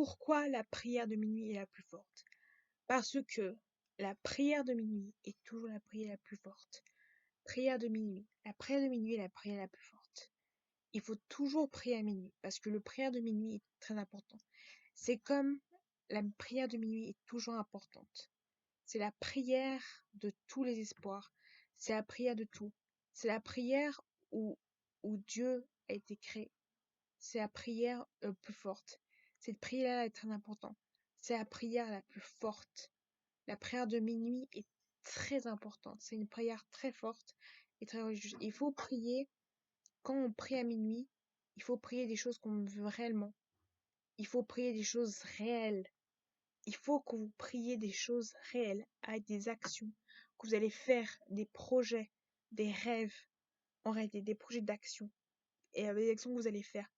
Pourquoi la prière de minuit est la plus forte? Parce que la prière de minuit est toujours la prière la plus forte. Prière de minuit. La prière de minuit est la prière la plus forte. Il faut toujours prier à minuit parce que le prière de minuit est très important. C'est comme la prière de minuit est toujours importante. C'est la prière de tous les espoirs. C'est la prière de tout. C'est la prière où Dieu a été créé. C'est la prière plus forte. Cette prière-là est très importante. C'est la prière la plus forte. La prière de minuit est très importante. C'est une prière très forte et très religieuse. Il faut prier, quand on prie à minuit, il faut prier des choses qu'on veut réellement. Il faut prier des choses réelles. Il faut que vous priez des choses réelles, avec des actions, que vous allez faire, des projets, des rêves, en réalité, des projets d'action, et avec des actions que vous allez faire.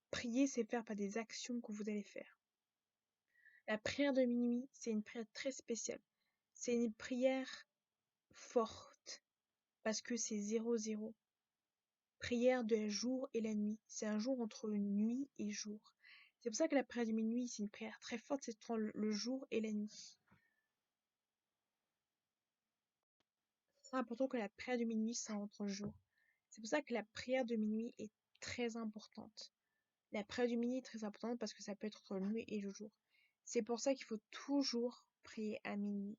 Prier, c'est faire par des actions que vous allez faire. La prière de minuit, c'est une prière très spéciale. C'est une prière forte, parce que c'est 0-0. Prière de la jour et la nuit. C'est un jour entre nuit et jour. C'est pour ça que la prière de minuit, c'est une prière très forte, c'est entre le jour et la nuit. C'est important que la prière de minuit soit entre le jour. C'est pour ça que la prière de minuit est très importante. La prière du minuit est très importante parce que ça peut être entre la nuit et le jour. C'est pour ça qu'il faut toujours prier à minuit.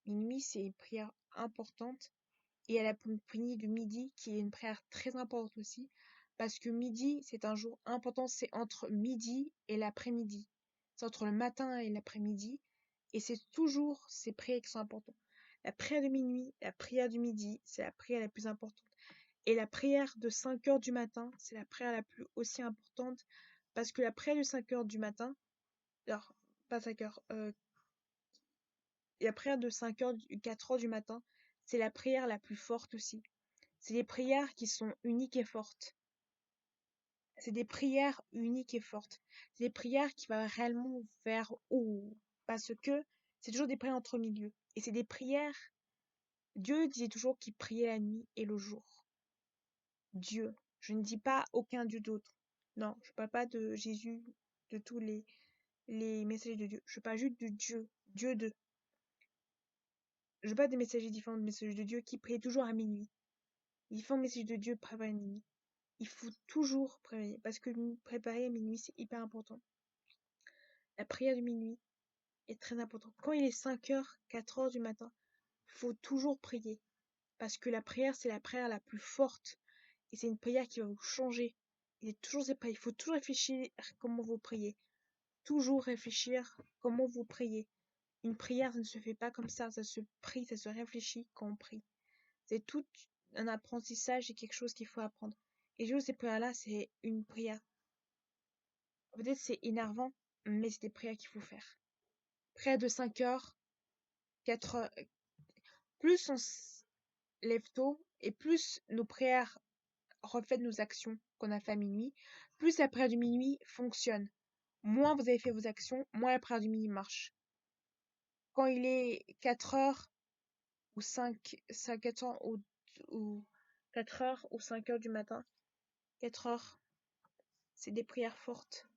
Minuit, c'est une prière importante. Et il y a la prière de midi qui est une prière très importante aussi. Parce que midi, c'est un jour important. C'est entre midi et l'après-midi. C'est entre le matin et l'après-midi. Et c'est toujours ces prières qui sont importantes. La prière de minuit, la prière du midi, c'est la prière la plus importante. Et la prière de 5 heures du matin, c'est la prière la plus aussi importante parce que la prière de 5 heures du matin, alors pas 5 heures, la prière de 5 heures, 4 heures du matin, c'est la prière la plus forte aussi. C'est des prières qui sont uniques et fortes. C'est des prières uniques et fortes. C'est des prières qui vont réellement vous faire oh, parce que c'est toujours des prières entre milieux. Et c'est des prières, Dieu disait toujours qu'il priait la nuit et le jour. Dieu. Je ne dis pas aucun Dieu d'autre. Non, je parle pas de Jésus, de tous les messagers de Dieu. Je parle juste de Dieu. Dieu de. Je parle des messagers différents, de messagers de Dieu qui prient toujours à minuit. Ils font message de Dieu préparer à minuit. Il faut toujours préparer parce que préparer à minuit c'est hyper important. La prière de minuit est très importante. Quand il est 5 heures, 4 heures du matin, il faut toujours prier parce que la prière c'est la prière la plus forte et c'est une prière qui va vous changer. Il faut toujours réfléchir à comment vous priez. Toujours réfléchir comment vous priez. Une prière, ça ne se fait pas comme ça se prie, ça se réfléchit quand on prie. C'est tout un apprentissage et quelque chose qu'il faut apprendre. Et juste ces prières-là, c'est une prière. Peut-être c'est énervant, mais c'est des prières qu'il faut faire. Prière de 5 heures, 4 heures. Plus on se lève tôt et plus nos prières reflètent nos actions qu'on a fait à minuit, plus la prière du minuit fonctionne. Moins vous avez fait vos actions, moins la prière du minuit marche. Quand il est 4 heures ou 4 heures ou 4 heures ou 5 heures du matin, 4 heures, c'est des prières fortes.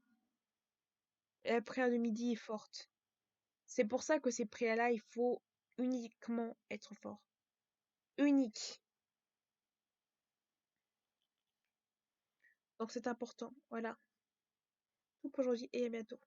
Et la prière de midi est forte. C'est pour ça que ces prières-là, il faut uniquement être fort. Unique. Donc c'est important. Voilà. Tout pour aujourd'hui et à bientôt.